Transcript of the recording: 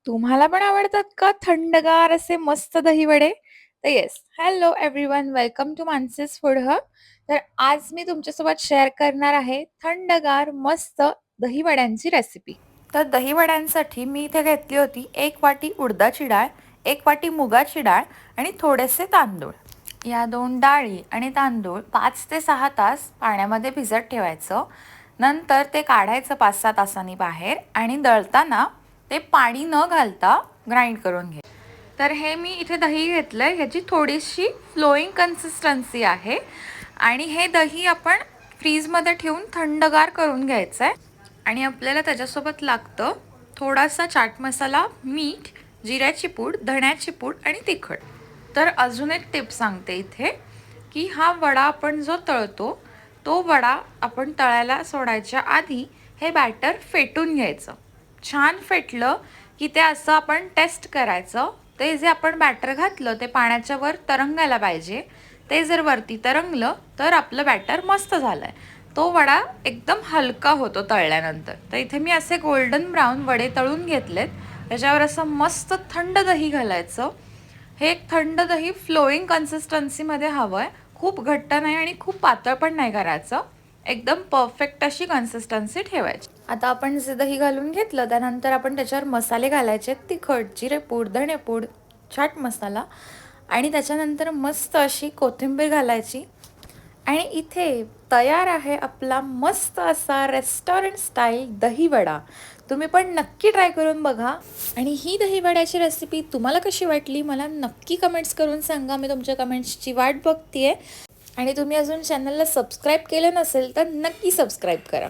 तुम्हाला पण आवडतात का थंडगार असे मस्त दहीवडे? तर yes, hello everyone, welcome to Mansi's food hub. तर आज मी तुमच्यासोबत शेअर करणार आहे थंडगार मस्त दहीवड्यांची रेसिपी. तर दहीवड्यांसाठी मी इथे घेतली होती 1 वाटी उडदाची डाळ, 1 वाटी मुगाची डाळ आणि थोडेसे तांदूळ. या 2 डाळी आणि तांदूळ 5 ते 6 तास पाण्यामध्ये भिजत ठेवायचं. नंतर ते काढायचं 5-6 तासांनी बाहेर आणि दळताना ते पाणी न घालता ग्राइंड करून घे. तर हे मी इथे दही घेतलंय, ह्याची थोडीशी फ्लोईंग कन्सिस्टन्सी आहे आणि हे दही आपण फ्रीजमध्ये ठेवून थंडगार करून घ्यायचं आहे. आणि आपल्याला त्याच्यासोबत लागतं थोडासा चाट मसाला, मीठ, जिऱ्याची पूड, धण्याची पूड आणि तिखट. तर अजून एक टिप सांगते इथे, की हा वडा आपण जो तळतो तो वडा आपण तळायला सोडायच्या आधी हे बॅटर फेटून घ्यायचं. छान फेटलं की ते असं आपण टेस्ट करायचं. ते जे आपण बॅटर घातलं ते पाण्याच्या वर तरंगायला पाहिजे. ते जर वरती तरंगलं तर आपलं बॅटर मस्त झालं आहे. तो वडा एकदम हलका होतो तळल्यानंतर. तर इथे मी असे गोल्डन ब्राऊन वडे तळून घेतलेत. त्याच्यावर असं मस्त थंड दही घालायचं. हे एक थंड दही फ्लोईंग कन्सिस्टन्सीमध्ये हवं आहे. खूप घट्ट नाही आणि खूप पातळ पण नाही करायचं. एकदम परफेक्ट अशी कन्सिस्टन्सी ठेवायची. आता आपण जे दही घालून घेतलं त्यानंतर आपण त्याच्यावर मसाले घालायचे. तिखट, जिरेपूड, धणेपूड, चाट मसाला आणि त्याच्यानंतर मस्त अशी कोथिंबीर घालायची. आणि इथे तयार आहे आपला मस्त असा रेस्टॉरंट स्टाईल दहीवडा. तुम्ही पण नक्की ट्राय करून बघा. आणि ही दहीवड्याची रेसिपी तुम्हाला कशी वाटली मला नक्की कमेंट्स करून सांगा. मी तुमच्या कमेंट्सची वाट बघते आहे. आणि तुम्ही अजून चॅनलला सबस्क्राईब केलं नसेल तर नक्की सबस्क्राईब करा.